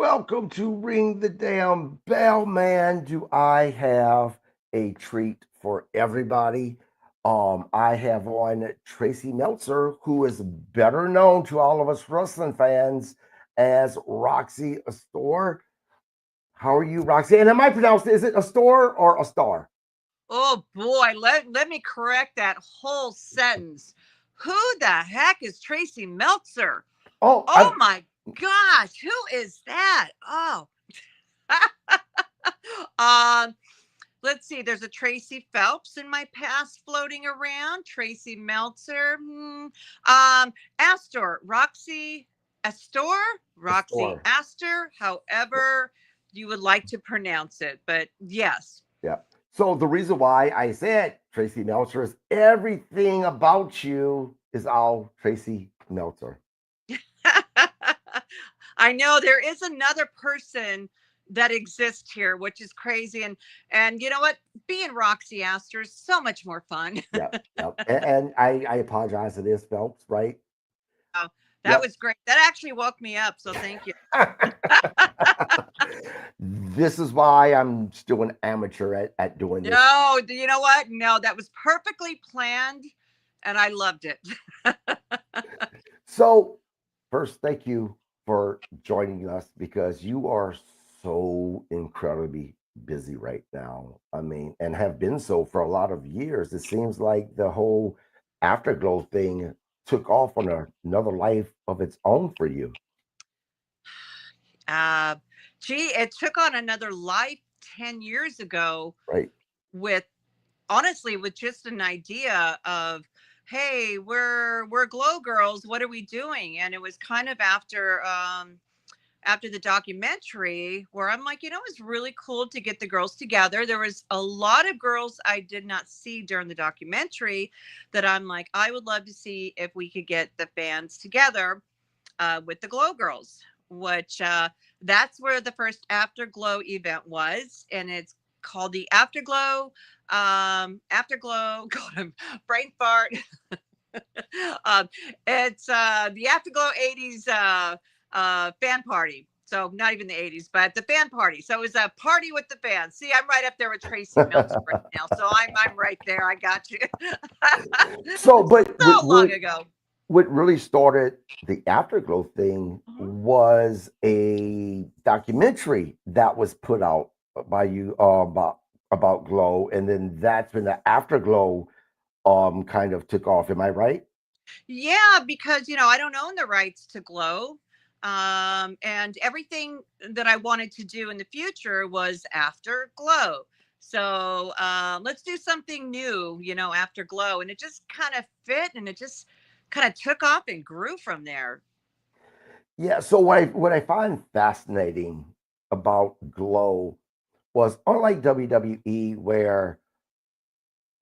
Welcome to Ring the Damn Bell, man. Do I have a treat for everybody? I have on Tracy Meltzer, who is better known to all of us wrestling fans as Roxy Astor. How are you, Roxy? And am I pronounced, is it Astor or a star? Oh boy, let me correct that whole sentence. Who the heck is Tracy Meltzer? Oh, Oh my gosh, who is that? Oh. um, let's see. There's a Tracy Phelps in my past floating around. Tracy Meltzer. Astor, Roxy Astor, Roxy Astor. Astor, however you would like to pronounce it. But yes. Yeah. So the reason why I said Tracy Meltzer is everything about you is all Tracy Meltzer. I know there is another person that exists here, which is crazy. And you know what? Being Roxy Astor is so much more fun. Yep, yep. And I apologize. It is Phelps, right? Oh, that Yep. was great. That actually woke me up. So thank you. This is why I'm still an amateur at doing this. No, you know what? No, that was perfectly planned, and I loved it. So, first, thank you for joining us because you are so incredibly busy right now. I mean, and have been so for a lot of years. It seems like the whole Afterglow thing took off on another life of its own for you. uh, Gee, it took on another life 10 years ago Right. with honestly with just an idea of hey, we're glow girls, what are we doing? And it was kind of after the documentary where I'm like, it's really cool to get the girls together. There was a lot of girls I did not see during the documentary that I'm like, I would love to see if we could get the fans together with the Glow Girls, which that's where the first Afterglow event was, and it's called the Afterglow. Afterglow. God, I'm brain fart. um, it's the Afterglow '80s fan party. So not even the '80s, but the fan party. So it was a party with the fans. See, I'm right up there with Tracy Meltzer right now. So I'm right there. I got you. So, but So long ago. what really started the Afterglow thing Mhm. was a documentary that was put out by you about Glow, and then that's when the Afterglow kind of took off. Am I right? Yeah, because I don't own the rights to Glow. And everything that I wanted to do in the future was after Glow. So let's do something new, after Glow. And it just kind of fit and it just kind of took off and grew from there. Yeah. So what I find fascinating about Glow was unlike WWE, where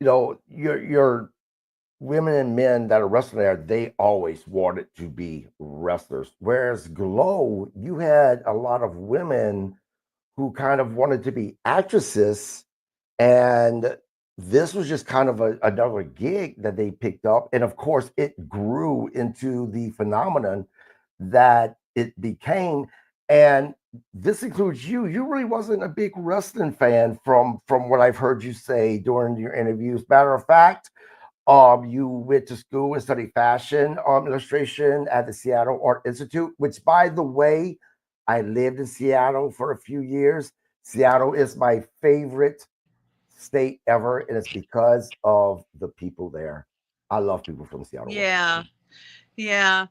your women and men that are wrestling there, they always wanted to be wrestlers. Whereas Glow, you had a lot of women who kind of wanted to be actresses, and this was just kind of another gig that they picked up. And of course, it grew into the phenomenon that it became. And this includes you. You really wasn't a big wrestling fan from what I've heard you say during your interviews. Matter of fact, you went to school and studied fashion illustration at the Seattle Art Institute, which, by the way, I lived in Seattle for a few years. Seattle is my favorite state ever, and it's because of the people there. I love people from Seattle, Yeah. Washington. Yeah.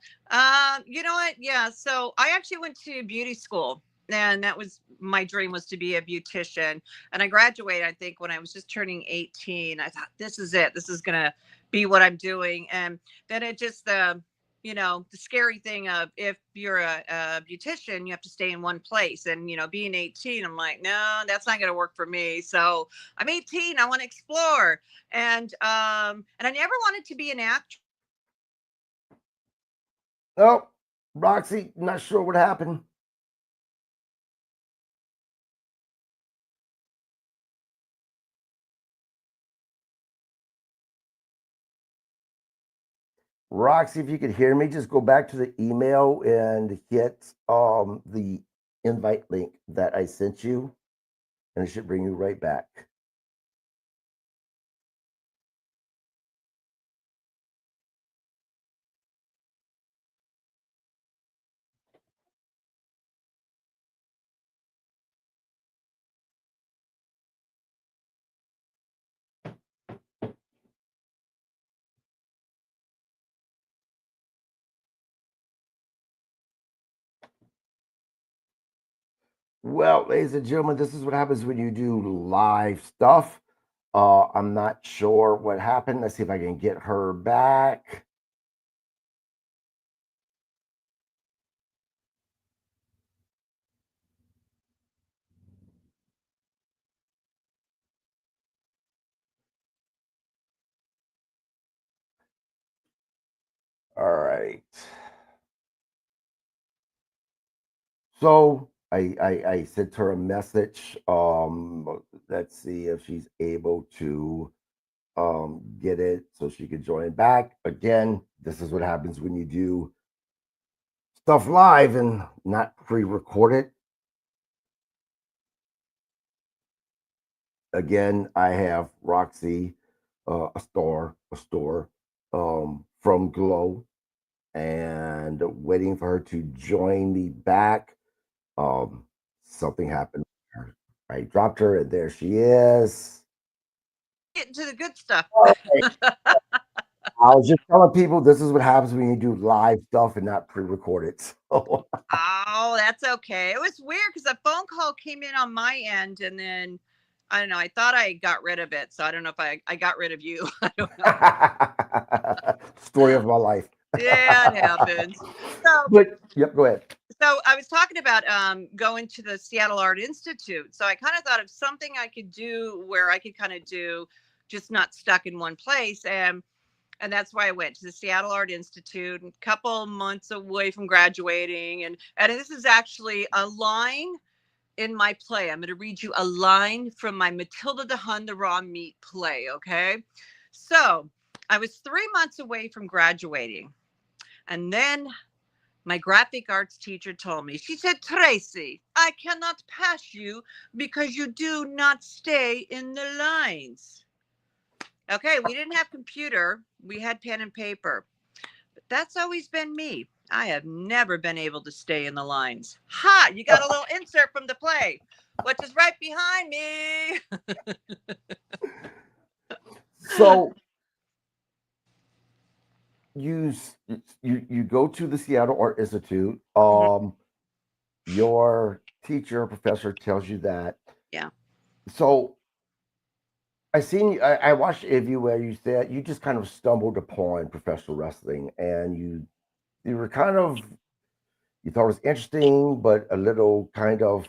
You know what? Yeah. So I actually went to beauty school, and that was my dream, was to be a beautician. And I graduated, I think, when I was just turning 18. I thought, this is it. This is gonna be what I'm doing. And then it just the scary thing of if you're a beautician, you have to stay in one place. And being 18, I'm like, no, that's not gonna work for me. So I'm 18. I want to explore. And I never wanted to be an actor. Oh, Roxy, not sure what happened. Roxy, if you could hear me, just go back to the email and hit the invite link that I sent you, and it should bring you right back. Well, ladies and gentlemen, this is what happens when you do live stuff. I'm not sure what happened. Let's see if I can get her back. All right. So I sent her a message. Let's see if she's able to get it so she can join back. Again, this is what happens when you do stuff live and not pre-recorded. Again, I have Roxy Astor from G.L.O.W, and waiting for her to join me back. Um, Something happened. I dropped her, and there she is. Getting to the good stuff. All right. I was just telling people this is what happens when you do live stuff and not pre-recorded. So Oh, that's okay. It was weird because a phone call came in on my end, and then I don't know. I thought I got rid of it, so I don't know if I got rid of you. I don't know. story of my life. Yeah, it happens. So, But yep, go ahead. so I was talking about going to the Seattle Art Institute. So I kind of thought of something I could do where I could kind of do just not stuck in one place, and that's why I went to the Seattle Art Institute, a couple months away from graduating, and this is actually a line in my play. I'm going to read you a line from my Matilda the Hun, the Raw Meat play. Okay. So I was 3 months away from graduating. And then my graphic arts teacher told me, she said, Tracy, I cannot pass you because you do not stay in the lines. Okay. We didn't have computer. We had pen and paper, but that's always been me. I have never been able to stay in the lines. Ha! You got a little insert from the play, which is right behind me. So you you go to the Seattle Art Institute. Mhm. Your teacher or professor tells you that. Yeah. So I watched an interview where you said you just kind of stumbled upon professional wrestling, and you were kind of you thought it was interesting, but a little kind of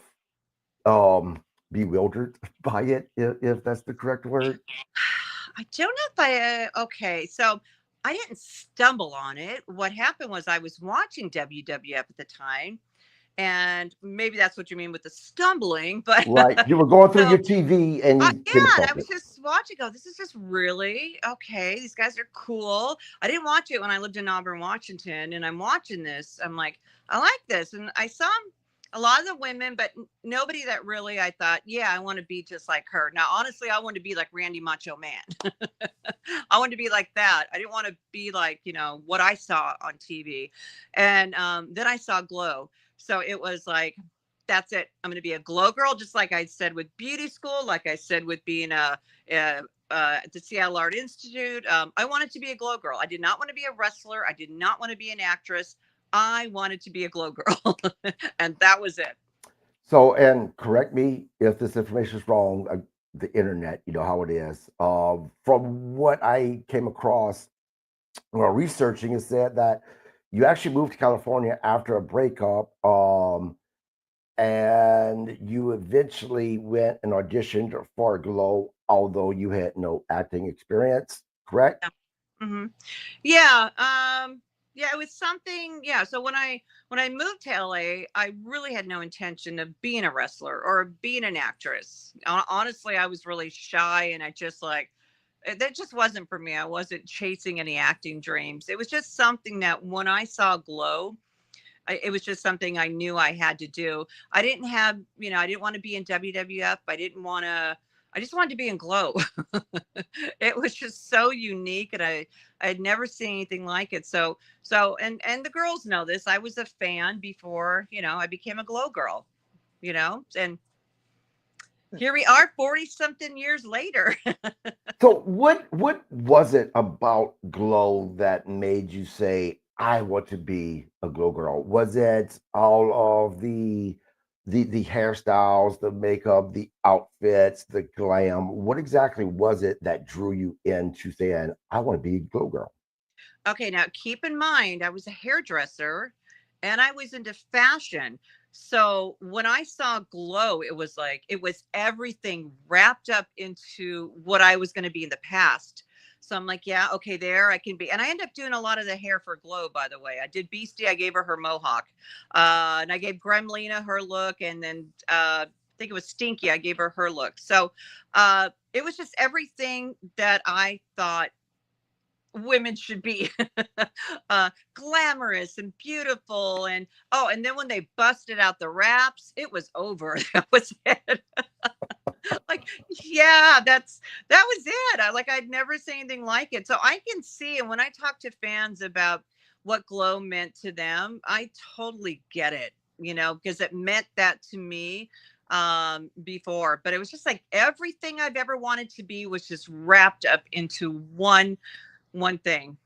bewildered by it, if that's the correct word. I don't know if okay. So I didn't stumble on it. What happened was I was watching WWF at the time, and maybe that's what you mean with the stumbling, but Right. You were going through so your TV and you came yeah, and across I was it. just watching. Go, this is just really okay. These guys are cool. I didn't watch it when I lived in Auburn, Washington, and I'm watching this. I'm like, I like this, and I saw a lot of the women, but nobody that really I thought, yeah, I want to be just like her. Now, honestly, I wanted to be like Randy Macho Man. I wanted to be like that. I didn't want to be like what I saw on TV, and then I saw Glow. So it was like that's it. I'm going to be a glow girl, just like I said with beauty school, like I said with being a at the Seattle Art Institute. I wanted to be a glow girl. I did not want to be a wrestler. I did not want to be an actress. I wanted to be a glow girl, and that was it. So, and correct me if this information is wrong. The internet, you know how it is. From what I came across while researching, it said that you actually moved to California after a breakup, and you eventually went and auditioned for Glow, although you had no acting experience. Correct? Yeah. hmm Yeah. Yeah, it was something. Yeah. So when I moved to LA, I really had no intention of being a wrestler or being an actress. Honestly, I was really shy, and I just like that just wasn't for me. I wasn't chasing any acting dreams. It was just something that when I saw Glow, it was just something I knew I had to do. I didn't have, I didn't want to be in WWF. I didn't want to. I just wanted to be in Glow. It was just so unique, and I had never seen anything like it. And the girls know this. I was a fan before, I became a Glow girl. And here we are 40 something years later. So what was it about Glow that made you say, I want to be a Glow girl? Was it all of the hairstyles, the makeup, the outfits, the glam? What exactly was it that drew you into saying, I want to be a Glow girl? Okay, now keep in mind, I was a hairdresser and I was into fashion. So when I saw Glow, it was everything wrapped up into what I was going to be in the past. So I'm like, yeah, okay, there I can be. And I ended up doing a lot of the hair for Glow, by the way. I did Beastie, I gave her mohawk. And I gave Gremlina her look. And then I think it was Stinky, I gave her look. So it was just everything that I thought women should be glamorous and beautiful. And and then when they busted out the wraps, it was over. That was it. Like, yeah, that was it. I'd never seen anything like it. So I can see, and when I talk to fans about what Glow meant to them, I totally get it, because it meant that to me before. But it was just like everything I've ever wanted to be was just wrapped up into one thing.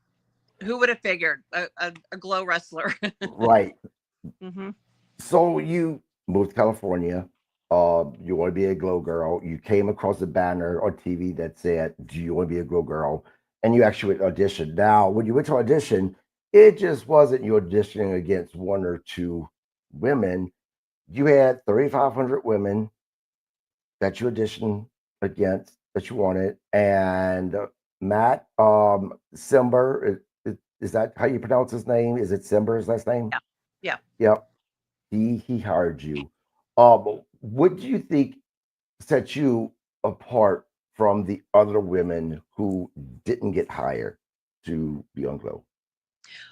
Who would have figured a Glow wrestler? Right. Hmm. So you moved to California. You want to be a Glow girl. You came across a banner on TV that said, "Do you want to be a Glow girl?" And you actually went to audition. Now, when you went to audition, it just wasn't you auditioning against one or two women. You had 3,500 women that you auditioned against that you wanted, and Matt Simber. Is that how you pronounce his name? Is it Simber's last name? Yeah, yeah. Yep. He hired you. What do you think set you apart from the other women who didn't get hired to be on Glow?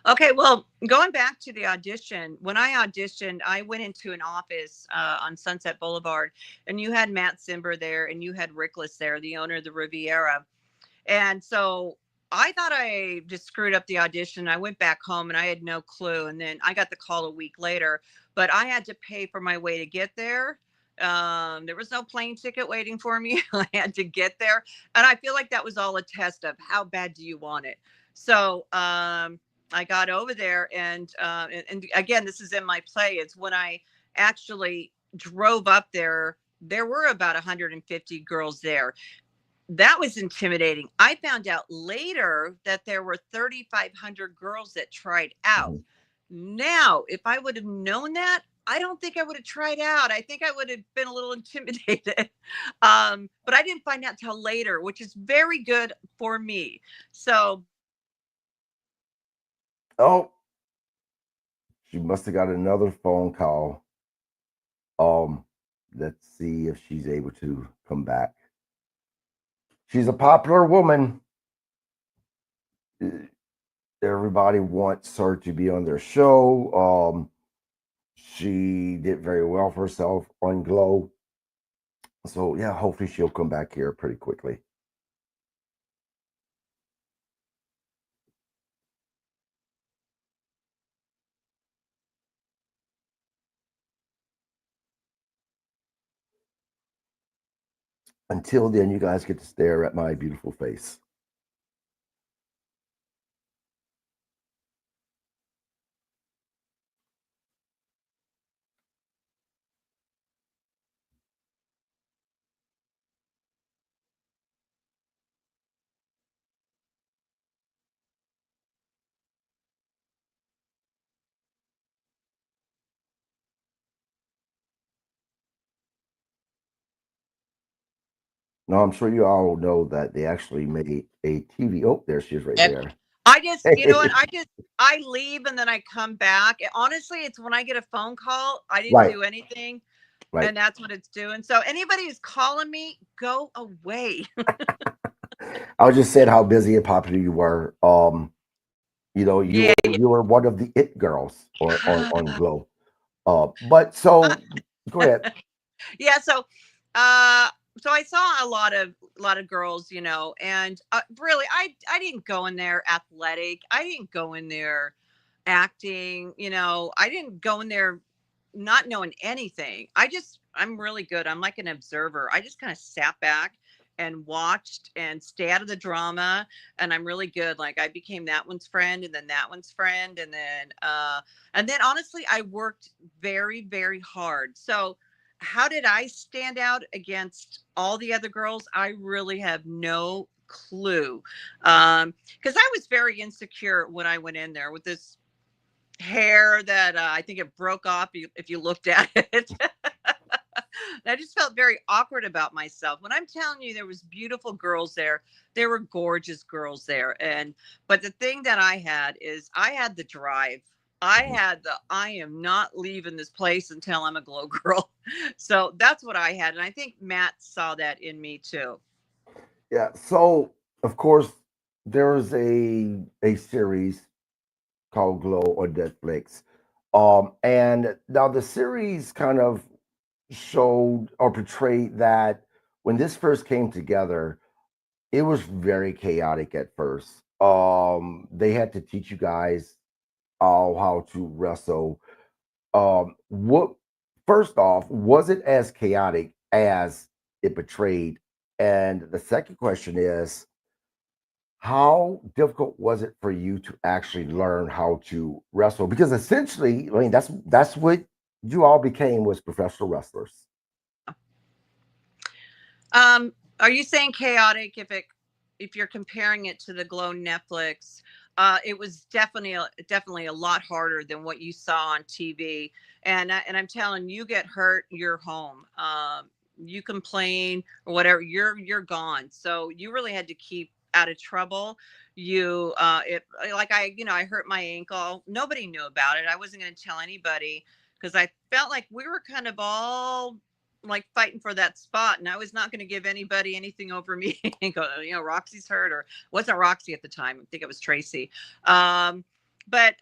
Okay, well, going back to the audition, when I auditioned, I went into an office on Sunset Boulevard, and you had Matt Simber there, and you had Rickless there, the owner of the Riviera. And so I thought I just screwed up the audition. I went back home and I had no clue. And then I got the call a week later, but I had to pay for my way to get there. There was no plane ticket waiting for me. I had to get there. And I feel like that was all a test of how bad do you want it? So I got over there and again, this is in my play. It's when I actually drove up there. There were about 150 girls there. That was intimidating. I found out later that there were 3,500 girls that tried out. Mhm. Now, if I would have known that, I don't think I would have tried out. I think I would have been a little intimidated. But I didn't find out till later, which is very good for me. So, Oh, she must have got another phone call. Um, let's see if she's able to come back. She's a popular woman. Everybody wants her to be on their show. She did very well for herself on Glow. So yeah, hopefully she'll come back here pretty quickly. Until then, you guys get to stare at my beautiful face. Now, I'm sure you all know that they actually made a TV. Oh, there she is right yep. there. I just, you know what? I leave and then I come back. Honestly, it's when I get a phone call, I didn't Right, do anything. right. And that's what it's doing. So anybody who's calling me, go away. I was just saying how busy and popular you were. Yeah, You were one of the it girls on yeah. Glow. But so go ahead. Yeah, uh so I saw a lot of girls, and really I didn't go in there athletic. I didn't go in there acting, I didn't go in there not knowing anything. I'm really good. I'm like an observer. I just kind of sat back and watched and stay out of the drama, and I'm really good. Like I became that one's friend and then that one's friend, and then honestly I worked very very hard. So how did I stand out against all the other girls? I really have no clue. Because I was very insecure when I went in there with this hair that I think it broke off if you looked at it. I just felt very awkward about myself. When I'm telling you there was beautiful girls there, there were gorgeous girls there. But the thing that I had is I had the drive. I am not leaving this place until I'm a glow girl. So that's what I had. And I think Matt saw that in me too. Yeah. So of course there was a series called Glow on Netflix. And now the series kind of showed or portrayed that when this first came together, it was very chaotic at first. They had to teach you guys all how to wrestle. What first off, was it as chaotic as it portrayed? And the second question is, how difficult was it for you to actually learn how to wrestle? Because essentially, I mean, that's what you all became, was professional wrestlers. Um, are you saying chaotic if you're comparing it to the Glow Netflix? It was definitely a lot harder than what you saw on TV. And I'm telling you, get hurt, you're home. You complain or whatever, you're gone. So you really had to keep out of trouble. It like I hurt my ankle. Nobody knew about it. I wasn't going to tell anybody because I felt like we were kind of all like fighting for that spot, and I was not going to give anybody anything over me and go, Roxy's hurt, or wasn't Roxy at the time. I think it was Tracy. But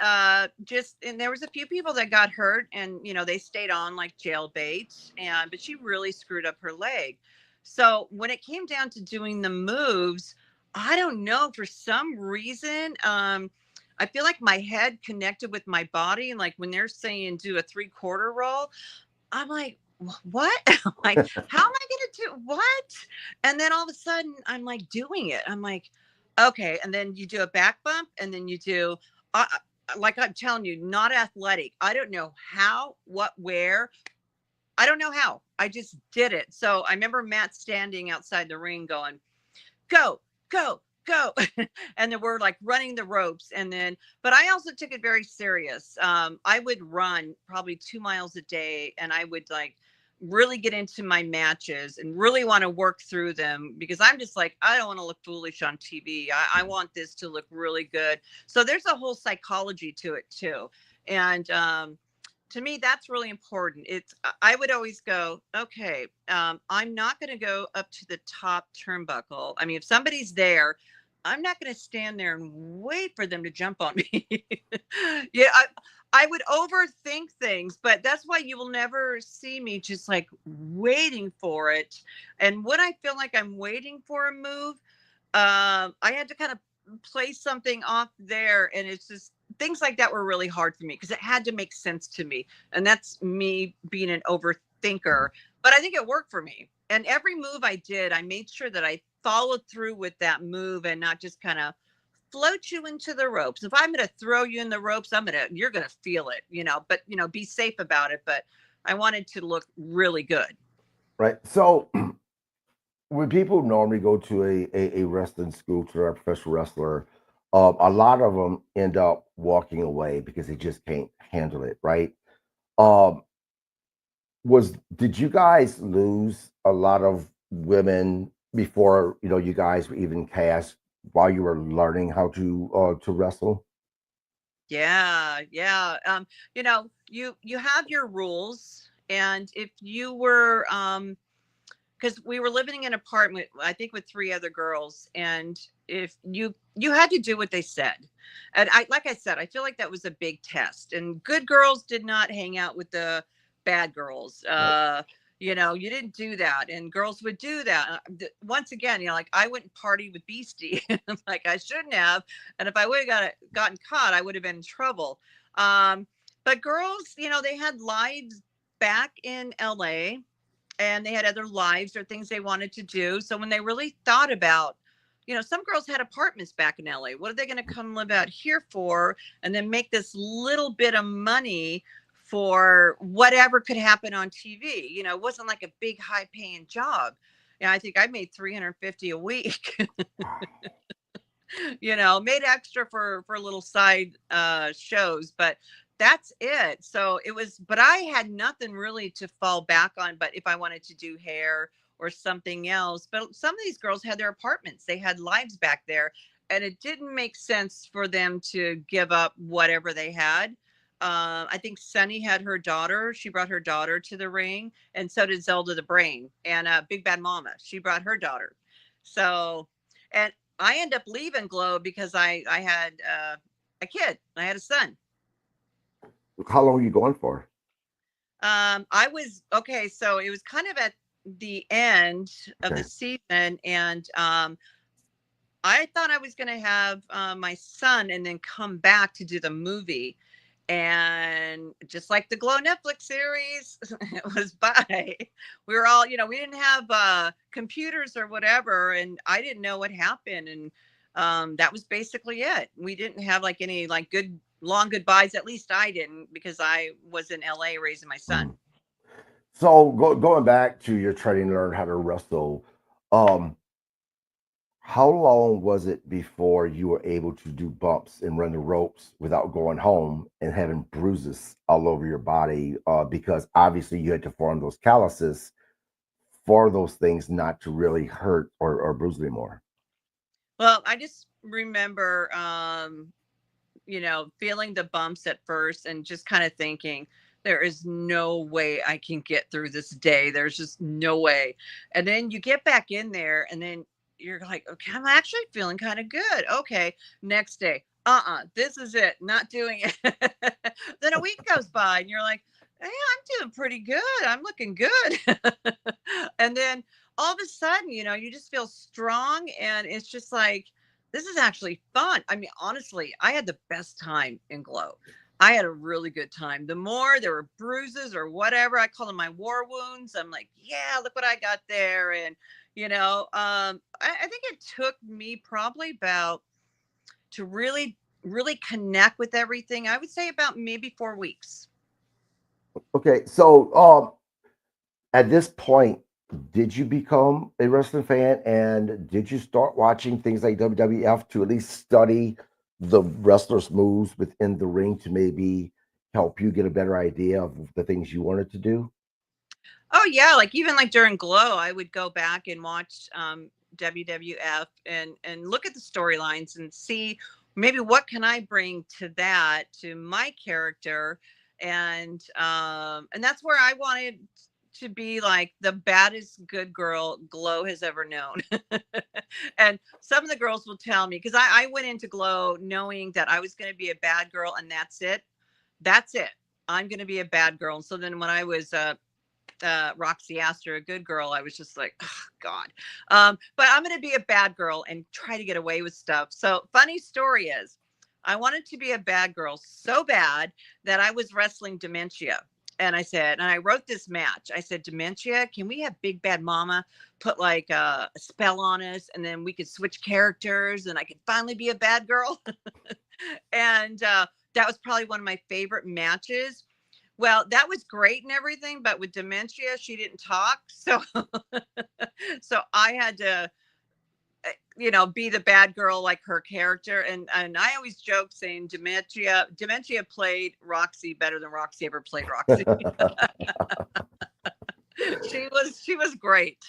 just and there was a few people that got hurt, and they stayed on like jail bait, and but she really screwed up her leg. So when it came down to doing the moves, I don't know, for some reason, I feel like my head connected with my body, and like when they're saying do a 3/4 roll, I'm like, what? Like, how am I going to do what? And then all of a sudden, I'm like doing it. I'm like, okay. And then you do a back bump, and then you do, like I'm telling you, not athletic. I don't know how, what, where. I don't know how. I just did it. So I remember Matt standing outside the ring going, go, go, go. And then we're like running the ropes. But I also took it very serious. I would run probably 2 miles a day, and I would like really get into my matches and really want to work through them because I'm just like, I don't want to look foolish on TV. I want this to look really good. So there's a whole psychology to it too. And, to me that's really important. I would always go, okay, I'm not going to go up to the top turnbuckle. I mean, if somebody's there, I'm not going to stand there and wait for them to jump on me. Yeah, I would overthink things, but that's why you will never see me just like waiting for it. And when I feel like I'm waiting for a move, I had to kind of play something off there, and it's just things like that were really hard for me because it had to make sense to me, and that's me being an overthinker. But I think it worked for me, and every move I did, I made sure that I followed through with that move and not just kind of float you into the ropes. If I'm going to throw you in the ropes, you're going to feel it, but be safe about it. But I wanted to look really good. Right. So when people normally go to a wrestling school to a professional wrestler, a lot of them end up walking away because they just can't handle it, right? Um, was Did you guys lose a lot of women before you guys were even cast while you were learning how to wrestle? Yeah, yeah. You have your rules, and if you were because we were living in an apartment, I think, with three other girls, and if you had to do what they said, and I like I said, I feel like that was a big test, and good girls did not hang out with the bad girls. Right. You didn't do that, and girls would do that. Once again, like I wouldn't party with Beastie, like I shouldn't have, and if I would have gotten caught, I would have been in trouble. Um, but girls, they had lives back in LA, and they had other lives or things they wanted to do. So when they really thought about, some girls had apartments back in LA. What are they going to come live out here for? And then make this little bit of money for whatever could happen on TV. It wasn't like a big high paying job. Yeah, I think I made 350 a week. Made extra for little side shows, but that's it. So it was, but I had nothing really to fall back on. But if I wanted to do hair or something else, but some of these girls had their apartments, they had lives back there, and it didn't make sense for them to give up whatever they had. I think Sunny had her daughter. She brought her daughter to the ring, and so did Zelda the Brain, and Big Bad Mama. She brought her daughter. So, and I ended up leaving Glow because I had a kid. I had a son. How long are you going for? I was okay. So it was kind of at the end of the Okay. season, and I thought I was going to have my son and then come back to do the movie. And just like the Glow Netflix series, it was by. We were all, we didn't have computers or whatever, and I didn't know what happened. And that was basically it. We didn't have like any like good long goodbyes. At least I didn't, because I was in LA raising my son. Mm. So going back to your training to learn how to wrestle, um, how long was it before you were able to do bumps and run the ropes without going home and having bruises all over your body? Because obviously you had to form those calluses for those things not to really hurt or bruise anymore. Well, I just remember, feeling the bumps at first and just kind of thinking, there is no way I can get through this day. There's just no way. And then you get back in there, and then you're like, okay, I'm actually feeling kind of good. Okay. Next day, this is it. Not doing it. Then a week goes by, and you're like, hey, I'm doing pretty good. I'm looking good. And then all of a sudden, you just feel strong, and it's just like, this is actually fun. I mean, honestly, I had the best time in Glow. I had a really good time. The more there were bruises or whatever, I call them my war wounds. I'm like, yeah, look what I got there. And, I think it took me probably about to really, really connect with everything. I would say about maybe 4 weeks. Okay, so at this point, did you become a wrestling fan and did you start watching things like WWF to at least study the wrestlers' moves within the ring to maybe help you get a better idea of the things you wanted to do? Oh yeah, like even like during Glow, I would go back and watch WWF and look at the storylines and see maybe what can I bring to that to my character, and that's where I wanted to be like the baddest good girl Glow has ever known. And some of the girls will tell me, because I went into Glow knowing that I was going to be a bad girl, and that's it. That's it. I'm going to be a bad girl. And so then when I was Roxy Astor, a good girl, I was just like, oh, God. But I'm going to be a bad girl and try to get away with stuff. So, funny story is, I wanted to be a bad girl so bad that I was wrestling Dementia. And I said, and I wrote this match. I said, Dementia, can we have Big Bad Mama put like a spell on us, and then we could switch characters and I could finally be a bad girl? And that was probably one of my favorite matches. Well, that was great and everything, but with Dementia, she didn't talk. So so I had to be the bad girl like her character, and I always joke saying Dementia played Roxy better than Roxy ever played Roxy. She was great.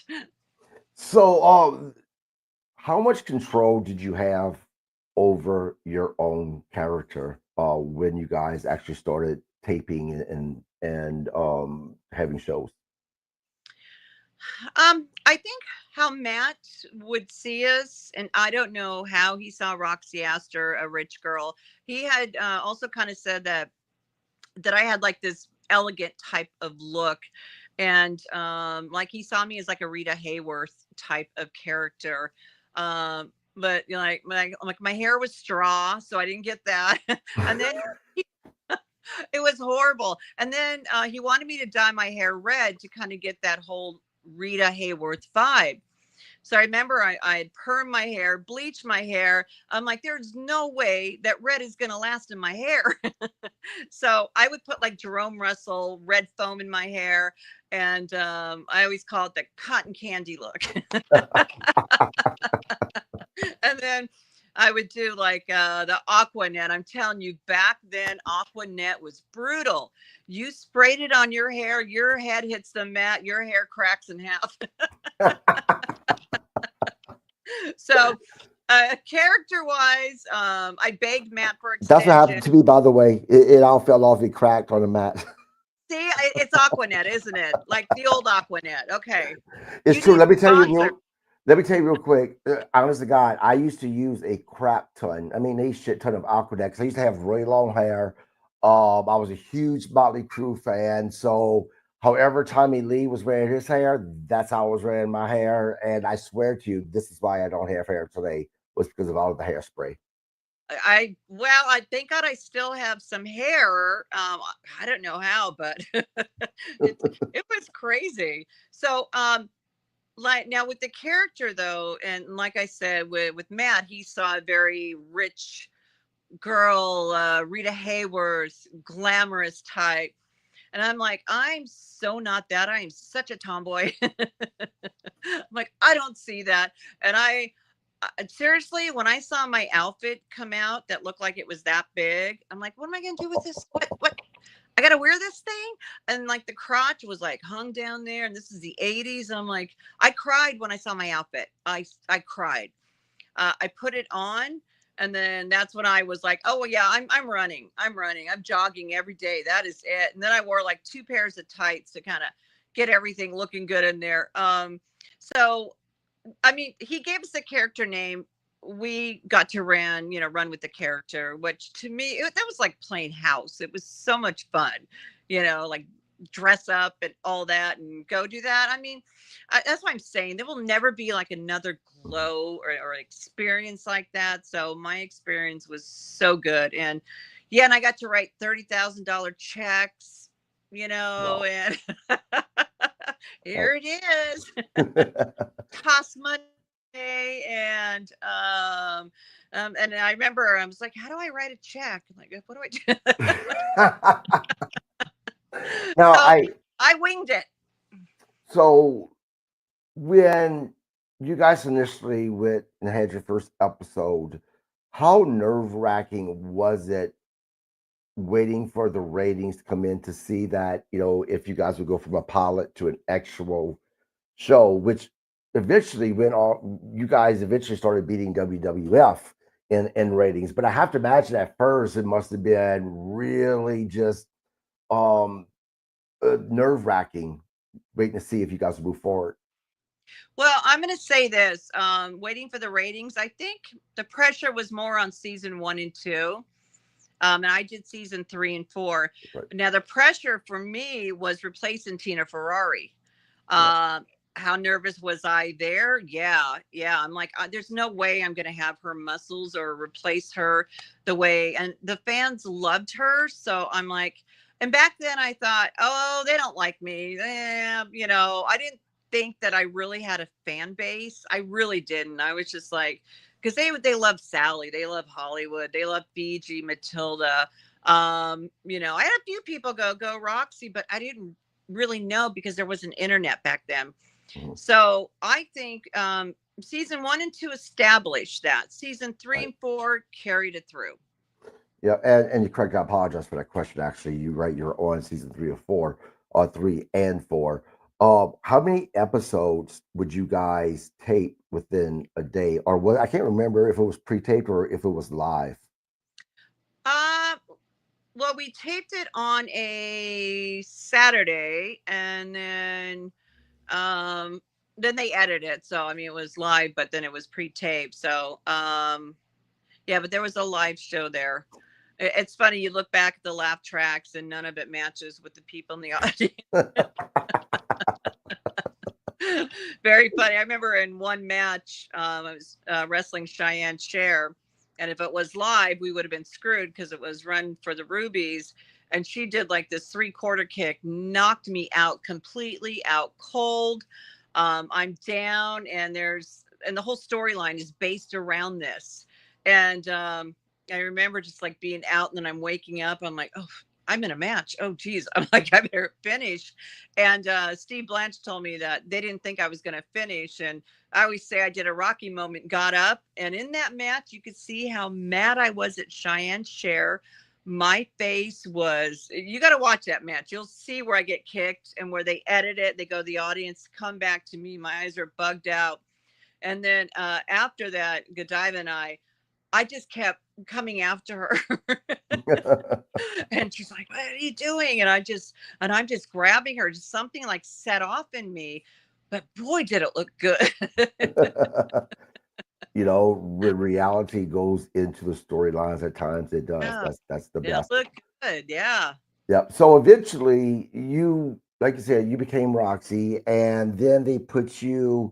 So, how much control did you have over your own character when you guys actually started taping and having shows? I think how Matt would see us, and I don't know how he saw Roxy Astor, a rich girl. He had also kind of said that I had like this elegant type of look, and like he saw me as like a Rita Hayworth type of character. But you know, like my hair was straw, so I didn't get that. And then it was horrible. And then he wanted me to dye my hair red to kind of get that whole Rita Hayworth vibe. So I remember I had permed my hair, bleached my hair. I'm like, there's no way that red is going to last in my hair. So I would put like Jerome Russell red foam in my hair. And I always call it the cotton candy look. And then I would do like the Aquanet. I'm telling you, back then Aquanet was brutal. You sprayed it on your head hits the mat, your hair cracks in half. So character wise, I begged Matt for That's what extension. happened to me, by the way. It all fell off. It cracked on the mat. See, it's Aquanet, isn't it? Like the old Aquanet. Okay, It's you true. need a sponsor. Let me tell you real quick. Honest to God, I used to use a crap ton. I mean, a shit ton of Aquadex. I used to have really long hair. I was a huge Motley Crue fan. So, however Tommy Lee was wearing his hair, that's how I was wearing my hair. And I swear to you, this is why I don't have hair today. Was because of all of the hairspray. Well, I thank God I still have some hair. I don't know how, but it was crazy. So, like now with the character though, and like I said with Matt, he saw a very rich girl, Rita Hayworth, glamorous type. And I'm like, I'm so not that. I am such a tomboy. I'm like, I don't see that. And seriously, when I saw my outfit come out that looked like it was that big, I'm like, what am I going to do with this? What? I got to wear this thing? And like the crotch was like hung down there. And this is the 80s. I'm like, I cried when I saw my outfit. I cried. I put it on, and then that's when I was like, "Oh well, yeah, I'm running. I'm running. I'm jogging every day. That is it." And then I wore like two pairs of tights to kind of get everything looking good in there. So I mean, he gave us a character name. We got to run with the character, which to me that was like playing house. It was so much fun, like dress up and all that and go do that. I mean, that's what I'm saying. There will never be like another glow or experience like that. So my experience was so good, and yeah, and I got to write $30,000 checks, Wow. and Right. here it is. Toss money and and I remember I was like, how do I write a check? I'm like, what do I do? now, So I winged it. so when you guys initially went and had your first episode, how nerve wracking was it waiting for the ratings to come in to see that, if you guys would go from a pilot to an actual show, which eventually when all you guys eventually started beating WWF in ratings. But I have to imagine at first it must have been really just um nerve wracking waiting to see if you guys would move forward. Well, I'm going to say this, waiting for the ratings. I think the pressure was more on season 1 and 2. And I did season 3 and 4. Right. Now the pressure for me was replacing Tina Ferrari. Yeah. How nervous was I there? Yeah, yeah. I'm like, there's no way I'm going to have her muscles or replace her the way. And the fans loved her, so I'm like, and back then I thought, oh, they don't like me. I didn't think that I really had a fan base. I really didn't. I was just like, because they love Sally, they love Hollywood, they love Fiji, Matilda. I had a few people go Roxy, but I didn't really know because there was an internet back then. Mhm. So I think season 1 and 2 established that. Season three Right. and four carried it through. Yeah, and you're correct. I apologize for that question. Actually, you right. You're on season 3 or 4, or 3 and 4. How many episodes would you guys tape within a day, or what? I can't remember if it was pre-taped or if it was live. Uh, well, we taped it on a Saturday, and then Then they edited it, so I mean it was live, but then it was pre-taped. So yeah, but there was a live show there. It's funny, you look back at the laugh tracks and none of it matches with the people in the audience. Very funny. I remember in one match, I was wrestling Cheyenne Cher, and if it was live, we would have been screwed because it was run for the Rubies. And she did like this 3/4 kick, knocked me out completely, out cold. I'm down, and the whole storyline is based around this. And I remember just like being out, and then I'm waking up. I'm like, oh, I'm in a match. Oh, geez. I'm like, I better finish. And Steve Blanche told me that they didn't think I was going to finish. And I always say I did a Rocky moment, got up. And in that match, you could see how mad I was at Cheyenne Cher. My face was, you got to watch that match. You'll see where I get kicked and where they edit it. They go, the audience, come back to me. My eyes are bugged out. And then after that, Godiva and I just kept coming after her. And she's like, what are you doing? And I'm just grabbing her. Just something like set off in me. But boy, did it look good. When reality goes into the storylines at times, it does. Yeah, That's the it best. looked good. Yeah. Yep. So eventually, you, like you said, you became Roxy, and then they put you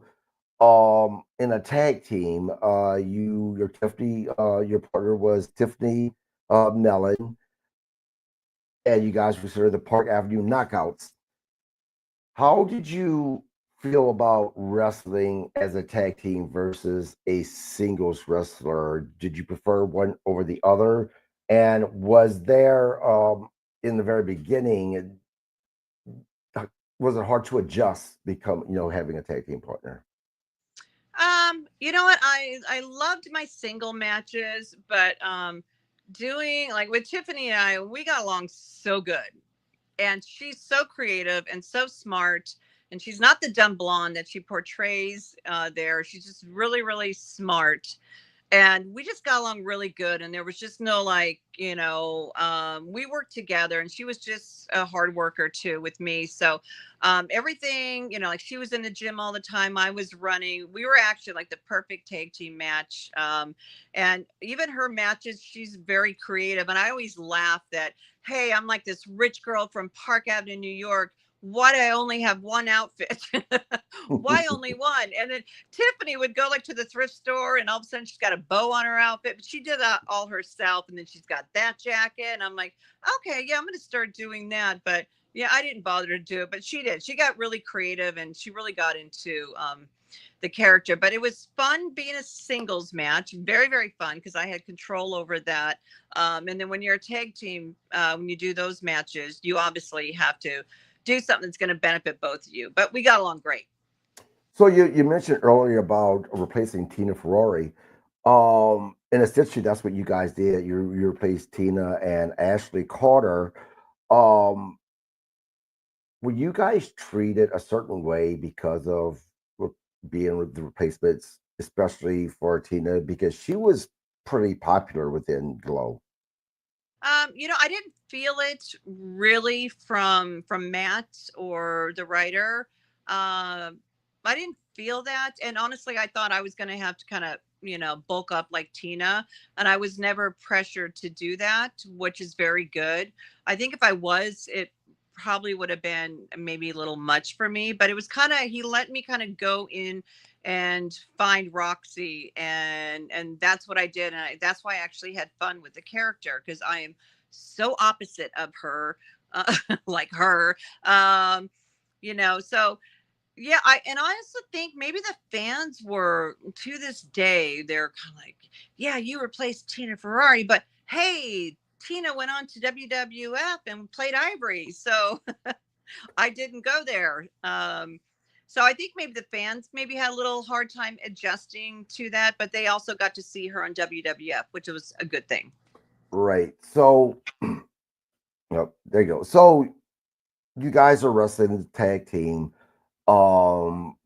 in a tag team. Your Tiffany, your partner was Tiffany Mellon, and you guys were sort of the Park Avenue Knockouts. How did you feel about wrestling as a tag team versus a singles wrestler? Did you prefer one over the other? And was there in the very beginning, was it hard to adjust become having a tag team partner? You know what? I loved my single matches, but doing like with Tiffany and I, we got along so good. And she's so creative and so smart, and she's not the dumb blonde that she portrays there. She's just really, really smart, and we just got along really good. And there was just no like, we worked together, and she was just a hard worker too with me. So everything, like she was in the gym all the time, I was running. We were actually like the perfect tag team match. And even her matches, she's very creative, and I always laugh that, hey, I'm like this rich girl from Park Avenue, New York. Why do I only have one outfit? Why only one? And then Tiffany would go like to the thrift store, and all of a sudden she's got a bow on her outfit, but she did that all herself. And then she's got that jacket. And I'm like, okay, yeah, I'm going to start doing that. But yeah, I didn't bother to do it, but she did. She got really creative, and she really got into the character. But it was fun being a singles match. Very, very fun because I had control over that. And then when you're a tag team, when you do those matches, you obviously have to do something that's going to benefit both of you. But we got along great. So you mentioned earlier about replacing Tina Ferrari. And essentially that's what you guys did. You replaced Tina and Ashley Carter. Um, were you guys treated a certain way because of being with the replacements, especially for Tina, because she was pretty popular within Glow? I didn't feel it really from Matt or the writer. I didn't feel that, and honestly, I thought I was going to have to kind of bulk up like Tina, and I was never pressured to do that, which is very good. I think if I was, it probably would have been maybe a little much for me, but it was kind of, he let me kind of go in and find Roxy, and that's what I did, and that's why I actually had fun with the character because I am so opposite of her, like her, so yeah, I also think maybe the fans were, to this day, they're kind of like, yeah, you replaced Tina Ferrari, but hey, Tina went on to WWF and played Ivory, so I didn't go there. So I think maybe the fans maybe had a little hard time adjusting to that, but they also got to see her on WWF, which was a good thing. Right. So, there you go. So you guys are wrestling the tag team. Um,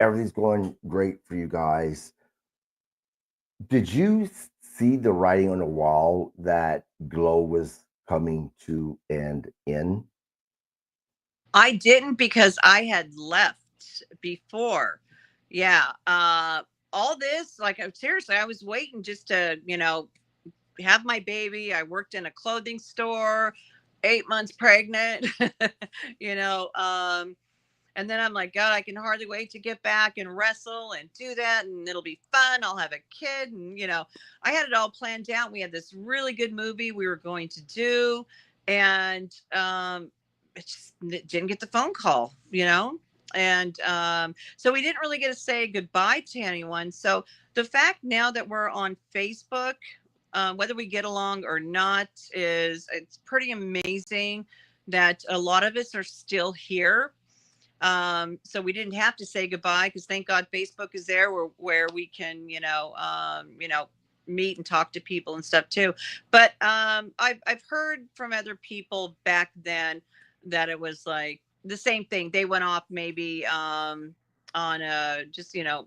Everything's going great for you guys. Did you see the writing on the wall that Glow was coming to end in? I didn't because I had left before. Yeah. All this, like, seriously, I was waiting just to, have my baby. I worked in a clothing store, 8 months pregnant, you know. And then I'm like, God, I can hardly wait to get back and wrestle and do that. And it'll be fun. I'll have a kid. And, I had it all planned out. We had this really good movie we were going to do. And it didn't get the phone call, And so we didn't really get to say goodbye to anyone. So the fact now that we're on Facebook, whether we get along or not, it's pretty amazing that a lot of us are still here. So we didn't have to say goodbye because thank God Facebook is there where we can, meet and talk to people and stuff too. But I've heard from other people back then that it was like the same thing. They went off maybe on a just, I'm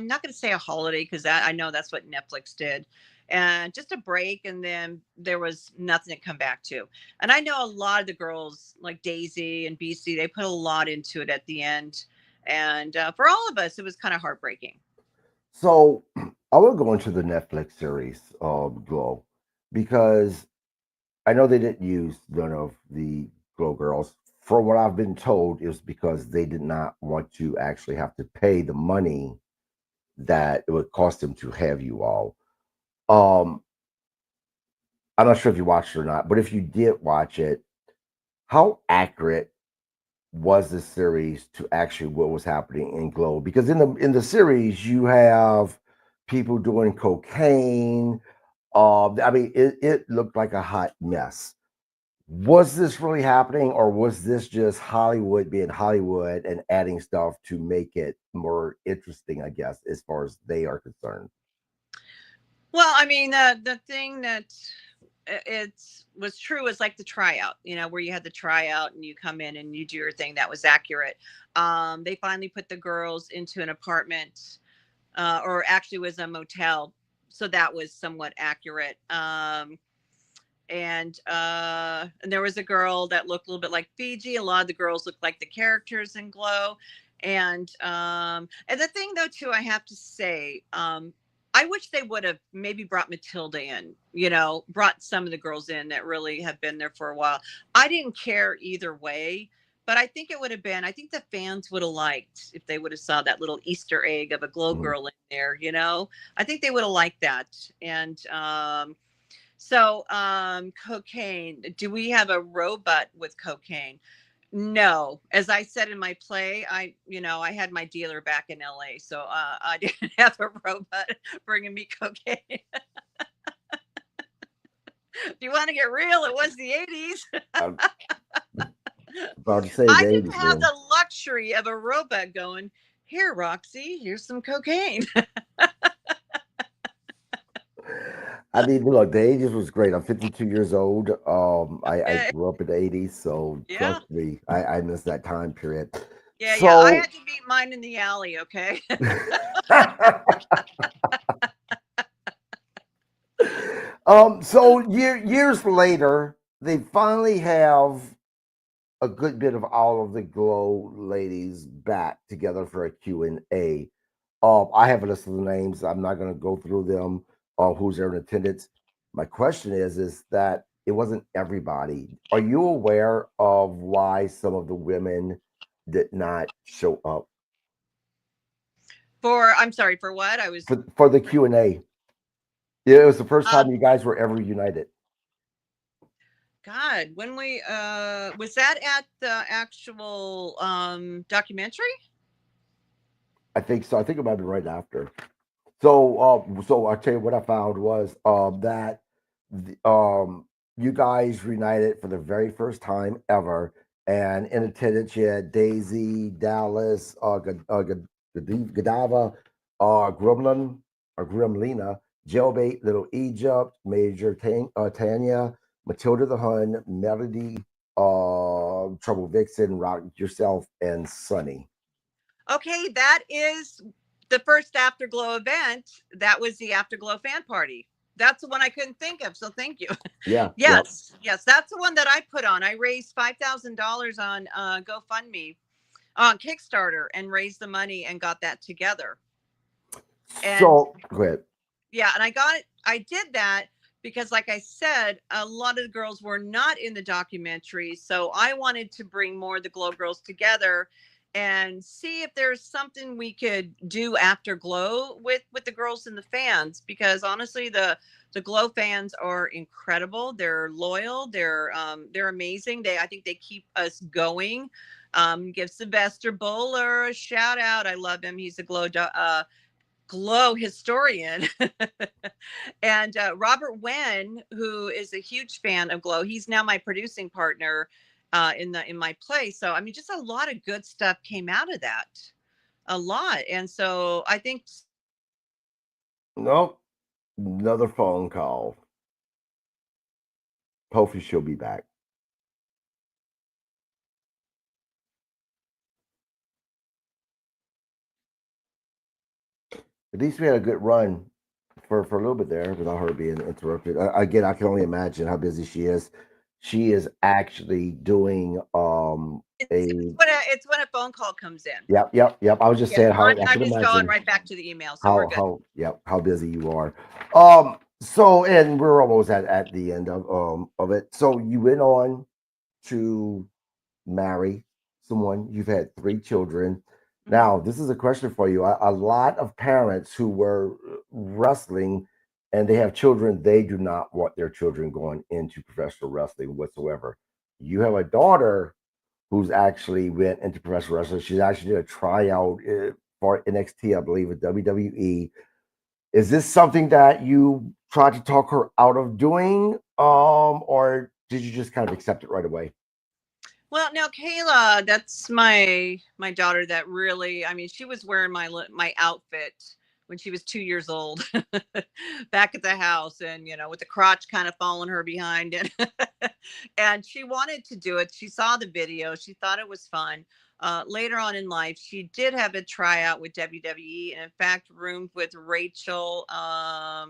not going to say a holiday because I know that's what Netflix did. And just a break, and then there was nothing to come back to. And I know a lot of the girls, like Daisy and BC, they put a lot into it at the end. And for all of us, it was kind of heartbreaking. So I will go into the Netflix series Glow because I know they didn't use none of the Glow girls. For what I've been told, is because they did not want to actually have to pay the money that it would cost them to have you all. Um, I'm not sure if you watched it or not, but if you did watch it, how accurate was the series to actually what was happening in Glow? Because in the series you have people doing cocaine. I mean, it looked like a hot mess. Was this really happening, or was this just Hollywood being Hollywood and adding stuff to make it more interesting, I guess, as far as they are concerned? Well, I mean, the thing that it was true is like the tryout, where you had the tryout and you come in and you do your thing. That was accurate. They finally put the girls into an apartment, or actually was a motel, so that was somewhat accurate. And there was a girl that looked a little bit like Fiji. A lot of the girls looked like the characters in Glow. And the thing though too, I have to say, I wish they would have maybe brought Matilda in, brought some of the girls in that really have been there for a while. I didn't care either way, but I think it would have been, I think the fans would have liked if they would have saw that little Easter egg of a Glow Mhm. girl in there, I think they would have liked that. And so cocaine, do we have a robot with cocaine? No, as I said in my play, I had my dealer back in LA, so I didn't have a robot bringing me cocaine. If you want to get real, it was the 80s. I'm about to say I the didn't 80s have then. the luxury of a robot going, here, Roxy, here's some cocaine. I mean, look, the 80s was great. I'm 52 years old. I Okay. grew up in the 80s, so Yeah. trust me, I missed that time period. Yeah. I So, had to beat mine in the alley, okay? so years later, they finally have a good bit of all of the Glow ladies back together for a Q&A. I have a list of the names. I'm not going to go through them, who's there in attendance. My question is that it wasn't everybody. Are you aware of why some of the women did not show up I'm sorry, for what? I was, for the Q&A? It was the first um, time you guys were ever united. God, when we was that at the actual documentary? I think so. I think it might be right after. So I'll tell you what I found was that you guys reunited for the very first time ever, and in attendance you had Daisy, Dallas, Godiva, Grumlin or Grimlina, Jailbait, Little Egypt, Major Tanya, Matilda the Hun, Melody, Trouble Vixen, Rock Yourself, and Sunny. Okay, that is the first Afterglow event. That was the Afterglow fan party. That's the one I couldn't think of. So thank you. Yeah, yep. Yes, that's the one that I put on. I raised $5,000 on GoFundMe on Kickstarter and raised the money and got that together. And So go ahead. yeah, and I did that because, like I said, a lot of the girls were not in the documentary, so I wanted to bring more of the Glow girls together and see if there's something we could do after Glow with the girls and the fans, because honestly, the Glow fans are incredible. They're loyal. They're amazing. I think they keep us going. Give Sylvester Bowler a shout out. I love him. He's a Glow historian. And Robert Wen, who is a huge fan of Glow, he's now my producing partner in my play. So I mean, just a lot of good stuff came out of that, a lot. And so I think Nope. Another phone call. Hopefully she'll be back. At least we had a good run for a little bit there without her being interrupted. Again, I can only imagine how busy she is. She is actually doing a it's when a phone call comes in. yep. I was just Yeah, saying how I I'm can just going imagine right back to the email, so we're good. how busy you are. So and we're almost at the end of it. So you went on to marry someone. You've had 3 children. Now, this is a question for you. A lot of parents who were wrestling and they have children, they do not want their children going into professional wrestling whatsoever. You have a daughter who's actually went into professional wrestling. She's actually did a tryout for NXT, I believe, with WWE. Is this something that you tried to talk her out of doing, or did you just kind of accept it right away? Well, now Kayla, that's my daughter that really, I mean, she was wearing my outfit when she was 2 years old back at the house, and with the crotch kind of following her behind it. And she wanted to do it. She saw the video. She thought it was fun. Later on in life, she did have a tryout with WWE, and in fact, roomed with Rachel. I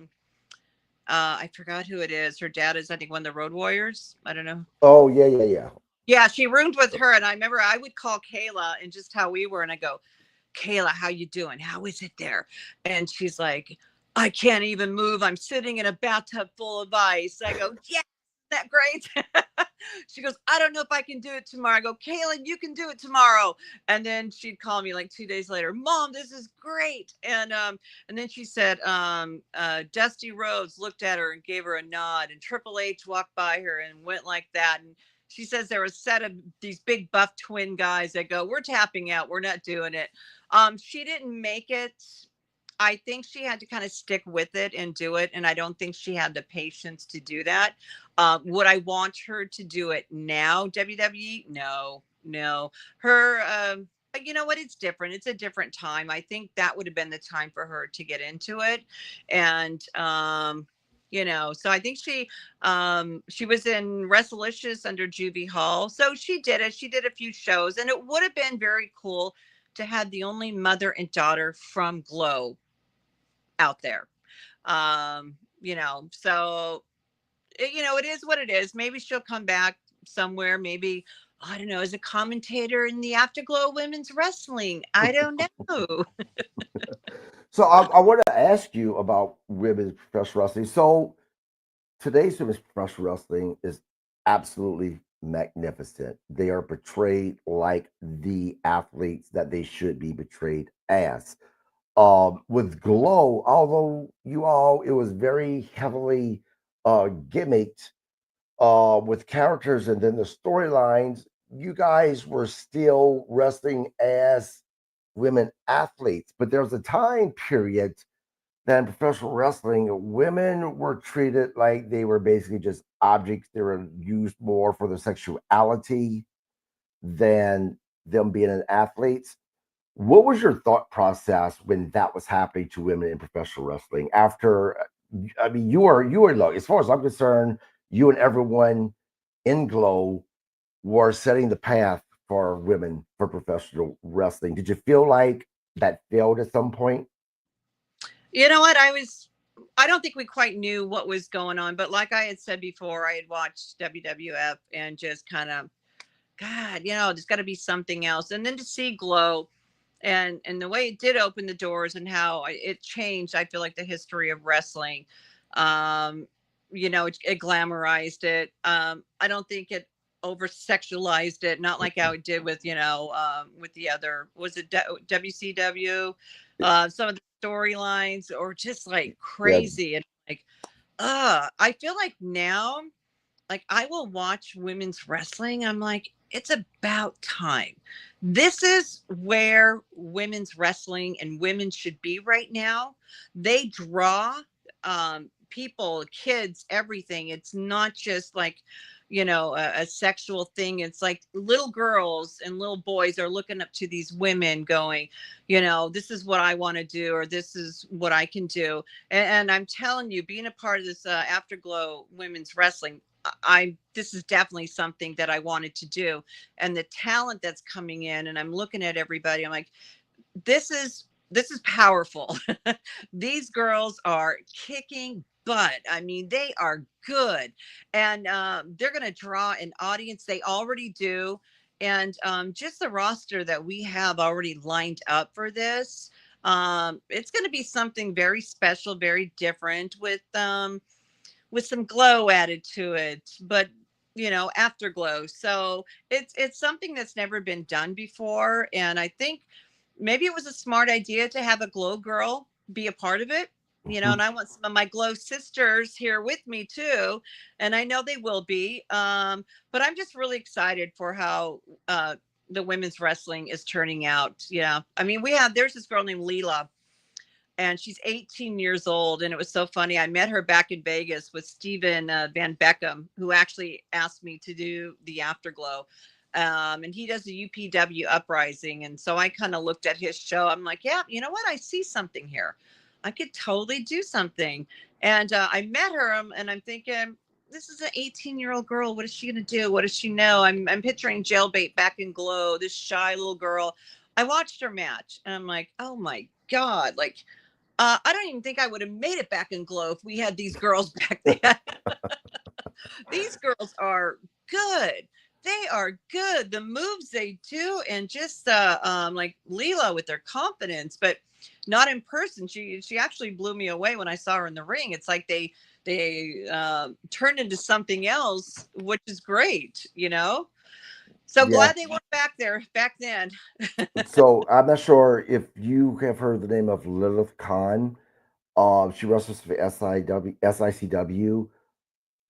forgot who it is. Her dad is, I think, one of the Road Warriors. I don't know. Oh yeah. Yeah, she roomed with her, and I remember I would call Kayla and just how we were, and I go, Kayla, how you doing? How is it there? And she's like, I can't even move. I'm sitting in a bathtub full of ice. I go, yeah, that great. She goes, I don't know if I can do it tomorrow. I go, Kayla, you can do it tomorrow. And then she'd call me like 2 days later, Mom, this is great. And then she said, Dusty Rhodes looked at her and gave her a nod, and Triple H walked by her and went like that. And she says there were a set of these big buff twin guys that go, we're tapping out. We're not doing it. She didn't make it. I think she had to kind of stick with it and do it. And I don't think she had the patience to do that. Would I want her to do it now, WWE? No, no. Her, you know what? It's different. It's a different time. I think that would have been the time for her to get into it. And, so I think she was in Wrestlicious under Juvie Hall. So she did it. She did a few shows, and it would have been very cool to have the only mother and daughter from Glow out there. So it is what it is. Maybe she'll come back somewhere. Maybe, I don't know, as a commentator in the Afterglow Women's Wrestling. I don't know. So I want to ask you about women's professional wrestling. So today's women's professional wrestling is absolutely magnificent. They are portrayed like the athletes that they should be portrayed as. With Glow, although it was very heavily gimmicked with characters and then the storylines, you guys were still wrestling as women athletes. But there was a time period that in professional wrestling, women were treated like they were basically just objects. They were used more for their sexuality than them being an athletes. What was your thought process when that was happening to women in professional wrestling? After, I mean, you were look, as far as I'm concerned, you and everyone in Glow were setting the path for women for professional wrestling. Did you feel like that failed at some point? You know what? I don't think we quite knew what was going on, but like I had said before, I had watched WWF and just kind of God, there's got to be something else. And then to see Glow, and the way it did open the doors and how it changed, I feel like the history of wrestling. Um, it glamorized it. I don't think it over sexualized it, not like how it did with with the other, was it WCW, some of the storylines, or just like Yeah. crazy and like I feel like now, like, I will watch women's wrestling. I'm like, it's about time. This is where women's wrestling and women should be right now. They draw people, kids, everything. It's not just like, a sexual thing. It's like little girls and little boys are looking up to these women going, this is what I want to do, or this is what I can do. And I'm telling you, being a part of this Afterglow women's wrestling, this is definitely something that I wanted to do. And the talent that's coming in, and I'm looking at everybody, I'm like, this is powerful. These girls are kicking butt. I mean, they are good, and they're going to draw an audience. They already do, and just the roster that we have already lined up for this. It's going to be something very special, very different, with some glow added to it, but afterglow. So it's something that's never been done before, and I think maybe it was a smart idea to have a glow girl be a part of it. And I want some of my glow sisters here with me too, and I know they will be. But I'm just really excited for how the women's wrestling is turning out. Yeah, I mean, there's this girl named Leela, and she's 18 years old. And it was so funny. I met her back in Vegas with Steven Van Beckham, who actually asked me to do the Afterglow. And he does the UPW Uprising. And so I kind of looked at his show. I'm like, yeah, you know what? I see something here. I could totally do something. And I met her, and I'm thinking, this is an 18-year-old girl. What is she going to do? What does she know? I'm picturing Jailbait back in Glow, this shy little girl. I watched her match, and I'm like, oh my God, like, I don't even think I would have made it back in Glow if we had these girls back then. These girls are good. They are good. The moves they do, and just like Leela with their confidence, but not in person. She actually blew me away when I saw her in the ring. It's like they turned into something else, which is great. So Yeah. glad they weren't back there back then. So I'm not sure if you have heard the name of Lilith Khan. She wrestles for SICW.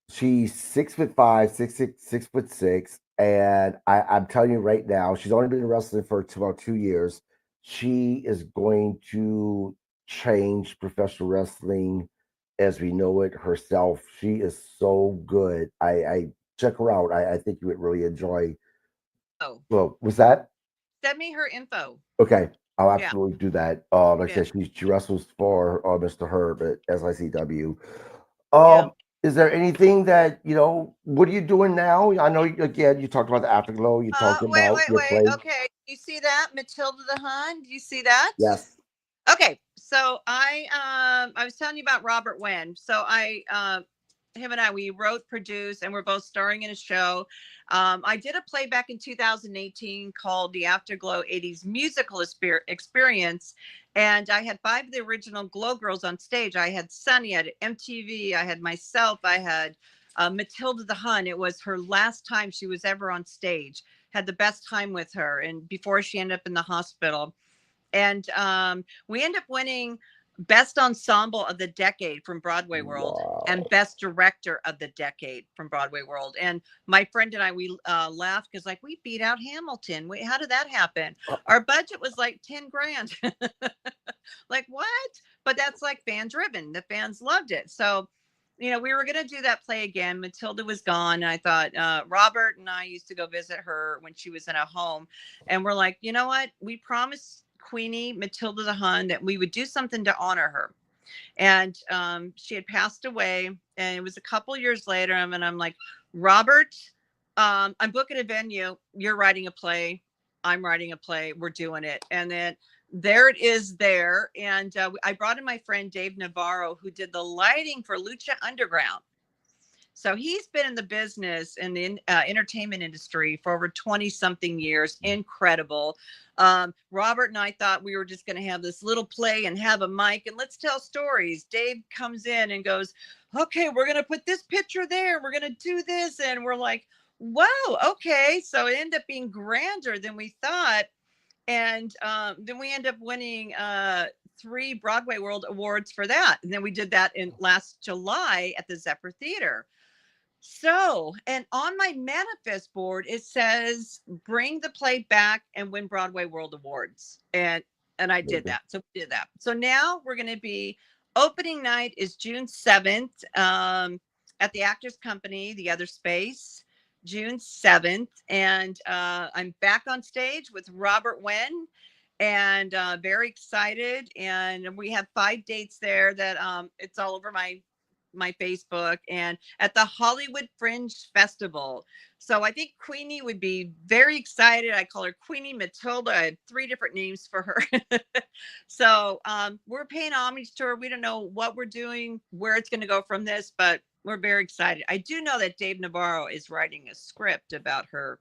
She's 6'5", 6'6", and I'm telling you right now, she's only been wrestling for about 2 years. She is going to change professional wrestling as we know it herself. She is so good. I check her out. I think you would really enjoy. Oh, Well, was that send me her info. okay? I'll Yeah, absolutely do that. Like I yeah, said, she wrestles for Mr. Herb at SICW. yeah. Is there anything that what are you doing now? I know again you talked about the afterglow. You talked Wait, about wait, your wait. play. Okay, you see that Matilda the Hun? Do you see that? Yes. Okay, so I was telling you about Robert Wen. So him and I, we wrote, produced, and we're both starring in a show. I did a play back in 2018 called The Afterglow 80s Musical Experience, and I had 5 of the original Glow girls on stage. I had Sunny, I had MTV, I had myself, I had Matilda the Hun. It was her last time she was ever on stage. Had the best time with her, and before she ended up in the hospital. And we end up winning Best Ensemble of the Decade from Broadway World and Wow. Best Director of the Decade from Broadway World. And my friend and I, we laughed because, like, we beat out Hamilton. Wait, how did that happen? Uh, Our budget was like 10 grand. Like, what? But that's like fan driven. The fans loved it. So, we were going to do that play again. Matilda was gone. And I thought, Robert and I used to go visit her when she was in a home. And we're like, you know what? We promised Queenie Matilda the Hun that we would do something to honor her. And she had passed away. And it was a couple years later. And I'm like, Robert, I'm booking a venue. You're writing a play. I'm writing a play. We're doing it. And then there it is there. And I brought in my friend Dave Navarro, who did the lighting for Lucha Underground. So he's been in the business in the entertainment industry for over 20 something years. Incredible. Robert and I thought we were just going to have this little play and have a mic and let's tell stories. Dave comes in and goes, okay, we're going to put this picture there. We're going to do this. And we're like, wow, okay. So it ended up being grander than we thought. And then we end up winning 3 Broadway World Awards for that. And then we did that in last July at the Zephyr Theater. So, and on my manifest board, it says bring the play back and win Broadway World Awards. And I did that. So we did that. So now we're going to be opening night is June 7th at the Actors Company, the other space, June 7th. And I'm back on stage with Robert Wen and very excited. And we have 5 dates there that it's all over my Facebook and at the Hollywood Fringe Festival. So I think Queenie would be very excited. I call her Queenie Matilda. I have 3 different names for her. So we're paying homage to her. We don't know what we're doing, where it's going to go from this, but we're very excited. I do know that Dave Navarro is writing a script about her,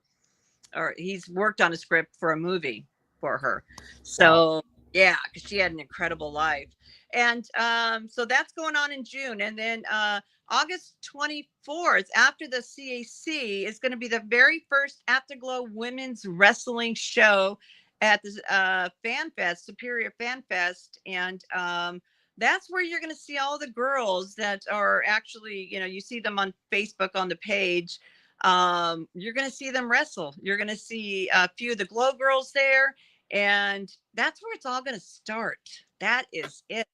or he's worked on a script for a movie for her. So yeah, because she had an incredible life. And so that's going on in June. And then August 24th, after the CAC, is going to be the very first Afterglow Women's Wrestling Show at the Fan Fest, Superior Fan Fest. And that's where you're going to see all the girls that are actually, you know, you see them on Facebook on the page. You're going to see them wrestle. You're going to see a few of the Glow girls there. And that's where it's all going to start. That is it.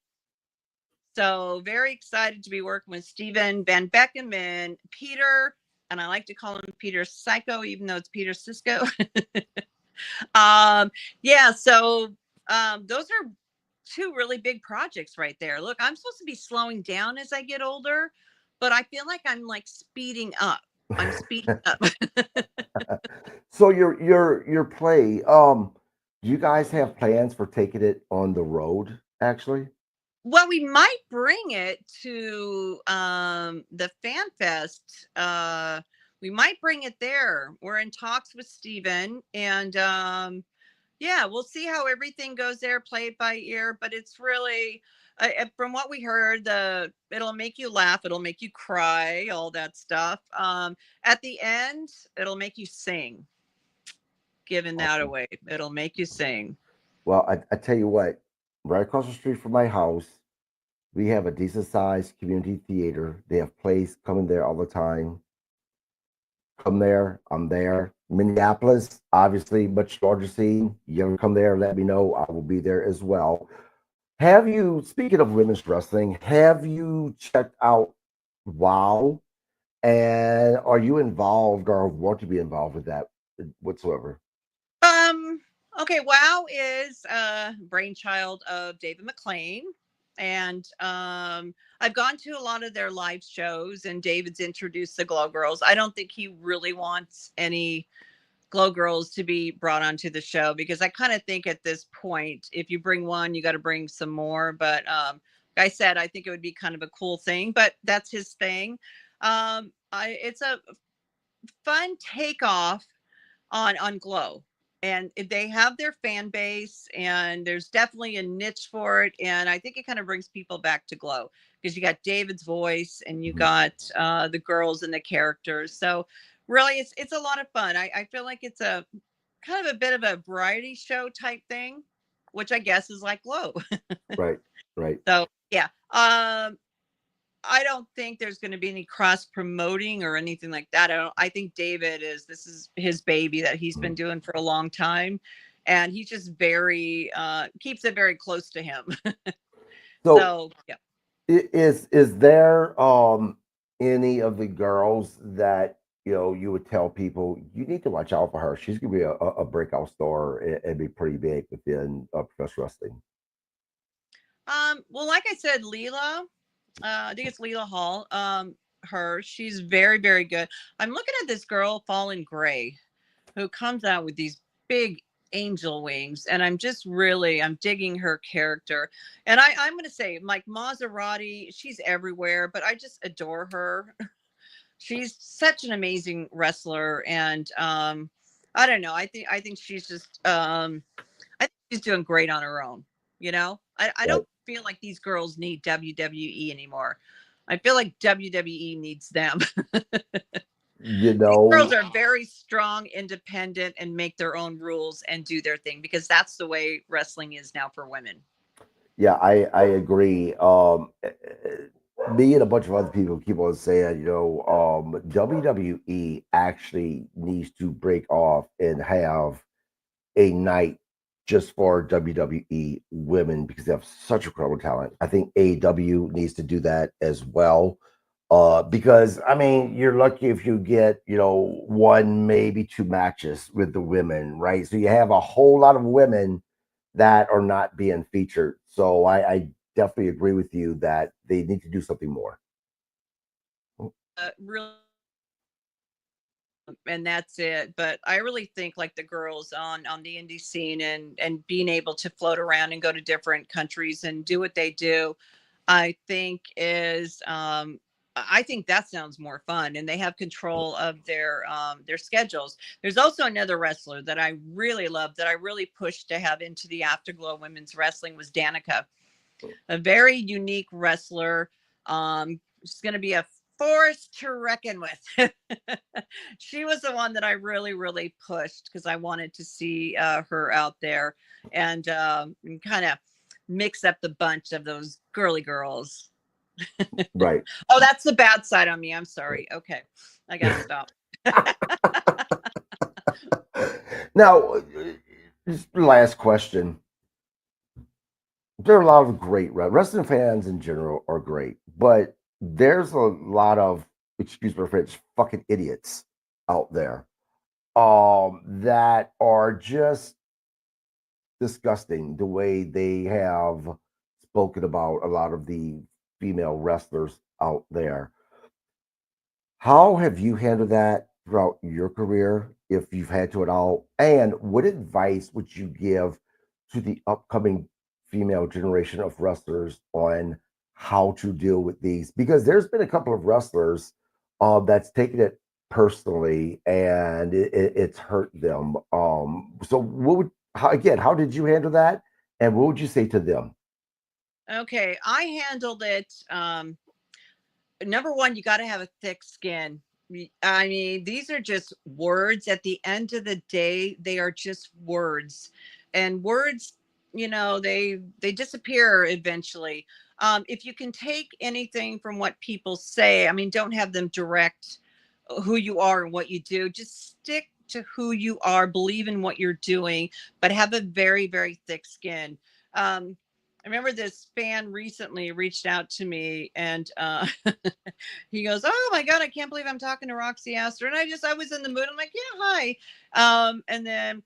So very excited to be working with Steven Van Beckham and Peter. And I like to call him Peter Psycho, even though it's Peter Cisco. Yeah, so those are 2 really big projects right there. Look, I'm supposed to be slowing down as I get older, but I feel like I'm like speeding up. I'm speeding up. So your play, do you guys have plans for taking it on the road, actually? Well, we might bring it to the Fan Fest. We might bring it there. We're in talks with Steven and yeah, we'll see how everything goes there, play it by ear, but it's really from what we heard, it'll make you laugh, it'll make you cry, all that stuff. At the end, it'll make you sing. Giving that Awesome. away, it'll make you sing. Well, I tell you what, right across the street from my house, we have a decent sized community theater. They have plays coming there all the time. Come there, I'm there. Minneapolis, obviously, much larger scene. You ever come there, let me know. I will be there as well. Have you, speaking of women's wrestling, have you checked out WOW? And are you involved or want to be involved with that whatsoever? Um, okay, WoW is a brainchild of David McLean. And I've gone to a lot of their live shows, and David's introduced the Glow Girls. I don't think he really wants any Glow Girls to be brought onto the show because I kind of think at this point, if you bring one, you got to bring some more. But like I said, I think it would be kind of a cool thing, but that's his thing. It's a fun takeoff on Glow. And they have their fan base, and there's definitely a niche for it. And I think it kind of brings people back to Glow because you got David's voice and you Mhm. got the girls and the characters. So really, it's a lot of fun. I feel like it's a kind of a bit of a variety show type thing, which I guess is like Glow. Right, right. So yeah, I don't think there's going to be any cross promoting or anything like that. I think this is his baby that he's been Mhm. doing for a long time. And he's just very, keeps it very close to him. So So yeah. is there any of the girls that you would tell people you need to watch out for her? She's gonna be a breakout star and be pretty big within professional wrestling. Well, like I said, Leela, I think it's Leela Hall. She's very, very good. I'm looking at this girl, Fallen Gray, who comes out with these big angel wings, and I'm digging her character. And I'm going to say, like Maserati, she's everywhere, but I just adore her. she's such an amazing wrestler, and I don't know. I think she's just I think she's doing great on her own. I Right. don't feel like these girls need WWE anymore. I feel like WWE needs them. You These girls know, are very strong, independent, and make their own rules and do their thing because that's the way wrestling is now for women. yeah, I agree. Me and a bunch of other people keep on saying, WWE actually needs to break off and have a night just for WWE women because they have such incredible talent. I think AEW needs to do that as well. Because I mean, you're lucky if you get, one, maybe two matches with the women, right? So you have a whole lot of women that are not being featured. So I definitely agree with you that they need to do something more. Really, and that's it. But I really think like the girls on the indie scene and being able to float around and go to different countries and do what they do, I think is I think that sounds more fun, and they have control of their schedules. There's also another wrestler that I really love that I really pushed to have into the Afterglow women's wrestling was Danica, a very unique wrestler. She's going to be a force to reckon with. She was the one that I really, really pushed because I wanted to see her out there and kind of mix up the bunch of those girly girls. Right. Oh, that's the bad side on me. I'm sorry. Okay, I gotta stop. Now, just last question. There are a lot of great wrestling fans in general are great, but there's a lot of, excuse my French, fucking idiots out there that are just disgusting the way they have spoken about a lot of the female wrestlers out there. How have you handled that throughout your career, if you've had to at all? And what advice would you give to the upcoming female generation of wrestlers on how to deal with these? Because there's been a couple of wrestlers that's taken it personally and it's hurt them. So how did you handle that? And what would you say to them? Okay, I handled it. Number one, you got to have a thick skin. I mean, these are just words. At the end of the day, they are just words, and words, they disappear eventually. If you can take anything from what people say, I mean, don't have them direct who you are and what you do. Just stick to who you are, believe in what you're doing, but have a very, very thick skin. I remember this fan recently reached out to me and he goes, "Oh my God, I can't believe I'm talking to Roxy Astor." And I was in the mood. I'm like, "Yeah, hi." And then,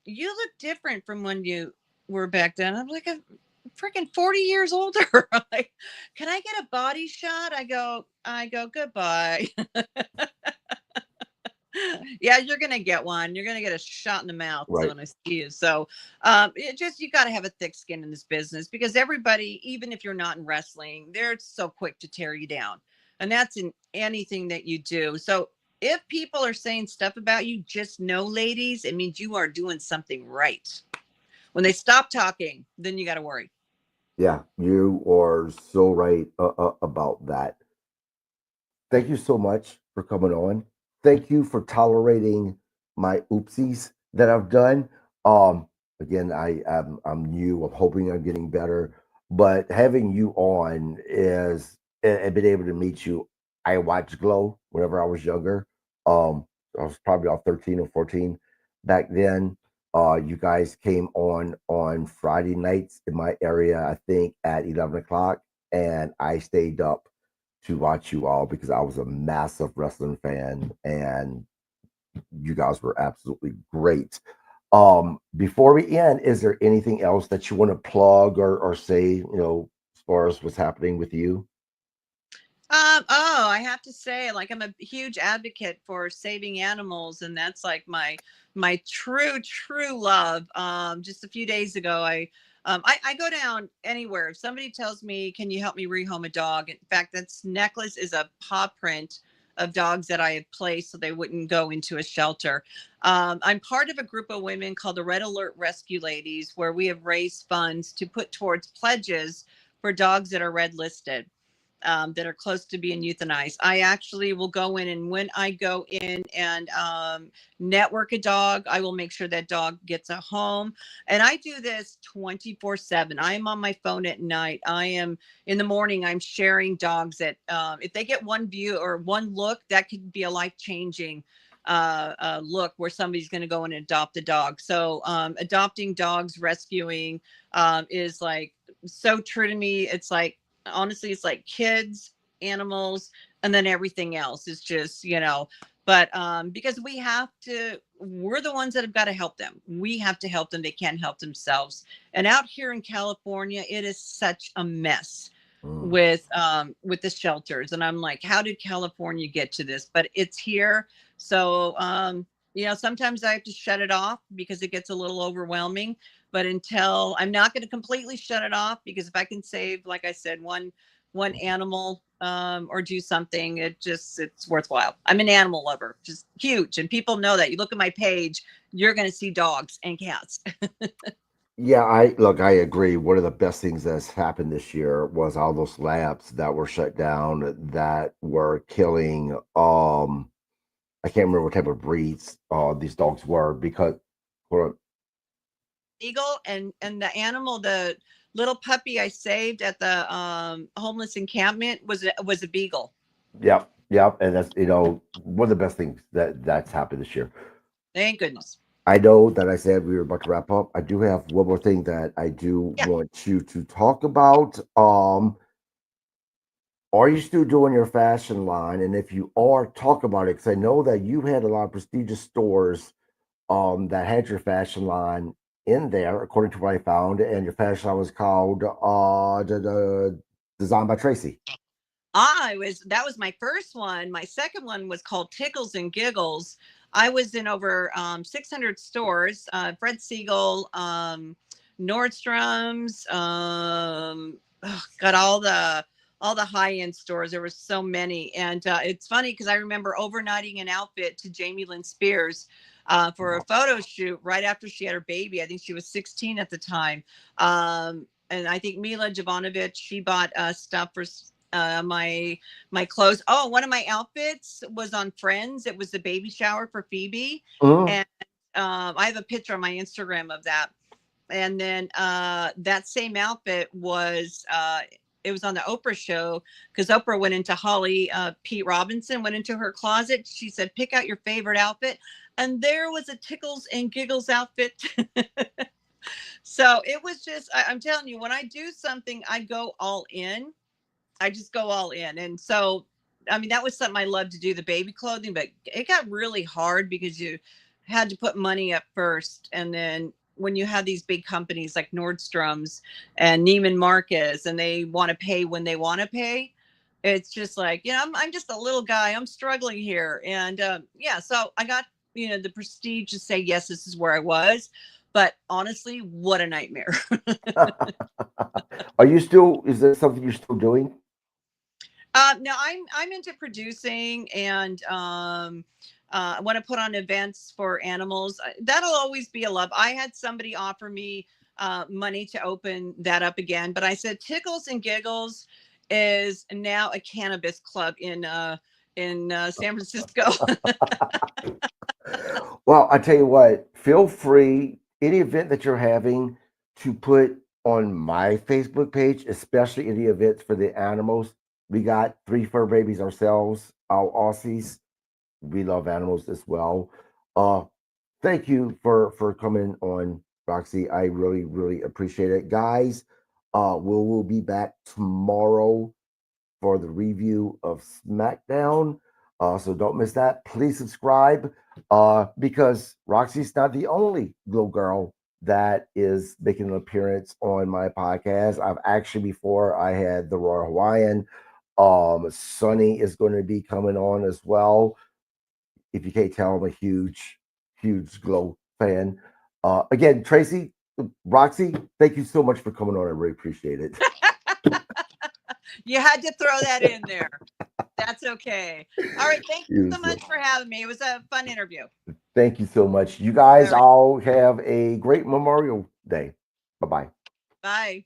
"You look different from when you were back then." I'm like, "I'm freaking 40 years older." Like, "Can I get a body shot?" I go, "Goodbye." Yeah, you're gonna get one. You're gonna get a shot in the mouth Right. when I see you. So, it just you got to have a thick skin in this business because everybody, even if you're not in wrestling, they're so quick to tear you down, and that's in anything that you do. So, if people are saying stuff about you, just know, ladies, it means you are doing something right. When they stop talking, then you got to worry. Yeah, you are so right about that. Thank you so much for coming on. Thank you for tolerating my oopsies that I've done. Um, Again, I'm new. I'm hoping I'm getting better, but having you on is and been able to meet you. I watched Glow whenever I was younger. I was probably about 13 or 14 back then. You guys came on Friday nights in my area, I think at 11 o'clock, and I stayed up to watch you all because I was a massive wrestling fan and you guys were absolutely great. Before we end, is there anything else that you want to plug or say, as far as what's happening with you? Oh, I have to say, like, I'm a huge advocate for saving animals, and that's like my true, true love. Just a few days ago, I go down anywhere. If somebody tells me, "Can you help me rehome a dog?" In fact, this necklace is a paw print dogs that I had placed so they wouldn't go into a shelter. I'm part of a group of women called the Red Alert Rescue Ladies, where we have raised funds to put towards pledges for dogs that are red listed, that are close to being euthanized. I actually will go in, and when I go in and network a dog, I will make sure that dog gets a home. And I do this 24/7. I am on my phone at night. I am in the morning. I'm sharing dogs that if they get one view or one look, that could be a life changing look where somebody's going to go and adopt a dog. So adopting dogs, rescuing is like so true to me. It's like, honestly, it's like kids, animals, and then everything else is just, but because we're the ones that have got to help them. We have to help them. They can't help themselves. And out here in California, it is such a mess Mm. with the shelters. And I'm like, how did California get to this? But it's here. So sometimes I have to shut it off because it gets a little overwhelming. But until I'm not going to completely shut it off, because if I can save, like I said, one animal or do something, it's worthwhile. I'm an animal lover, just huge, and people know that. You look at my page, you're going to see dogs and cats. Yeah, I agree. One of the best things that's happened this year was all those labs that were shut down that were killing I can't remember what type of breeds these dogs were because for Eagle and the animal, the little puppy I saved at the homeless encampment was a beagle. yep, yep, and that's one of the best things that's happened this year. Thank goodness. I know that I said we were about to wrap up. I do have one more thing that I do Yeah. want you to talk about. Are you still doing your fashion line? And if you are, talk about it because I know that you had a lot of prestigious stores that had your fashion line in there, according to what I found, and your fashion line was called Designed by Tracy. That was my first one. My second one was called Tickles and Giggles. I was in over 600 stores. Fred Siegel, Nordstrom's, got all the high end stores. There were so many, and it's funny because I remember overnighting an outfit to Jamie Lynn Spears for a photo shoot right after she had her baby. I think she was 16 at the time. And I think Mila Jovanovic, she bought stuff for my clothes. Oh, one of my outfits was on Friends. It was the baby shower for Phoebe, Mhm. and I have a picture on my Instagram of that. And then that same outfit was it was on the Oprah show because Oprah went into Holly Pete Robinson went into her closet. She said, "Pick out your favorite outfit," and there was a Tickles and Giggles outfit. So it was just I'm telling you, when I do something, I go all in. I just go all in. And so, I mean, that was something I loved to do, the baby clothing, but it got really hard because you had to put money up first. And then when you have these big companies like Nordstrom's and Neiman Marcus, and they want to pay when they want to pay, it's just like, I'm just a little guy. I'm struggling here. And yeah, so I got, the prestige to say, yes, this is where I was. But honestly, what a nightmare. Are you still? Is there something you're still doing? No, I'm into producing, and I want to put on events for animals. That'll always be a love. I had somebody offer me money to open that up again, but I said Tickles and Giggles is now a cannabis club in San Francisco. Well, I tell you what, feel free any event that you're having to put on my Facebook page, especially any events for the animals. We got three fur babies ourselves, our Aussies. We love animals as well. Uh, Thank you for coming on, Roxy. I really really appreciate it, guys. We'll be back tomorrow for the review of SmackDown. So don't miss that. Please subscribe because Roxy's not the only little girl that is making an appearance on my podcast. I've actually before I had the Royal Hawaiian. Sunny is going to be coming on as well. If you can't tell, I'm a huge Glow fan. Again, Tracy, Roxy, thank you so much for coming on. I really appreciate it. You had to throw that in there. That's okay. All right. Thank you so much for having me. It was a fun interview. Thank you so much. You All guys right. all have a great Memorial Day. Bye bye. Bye.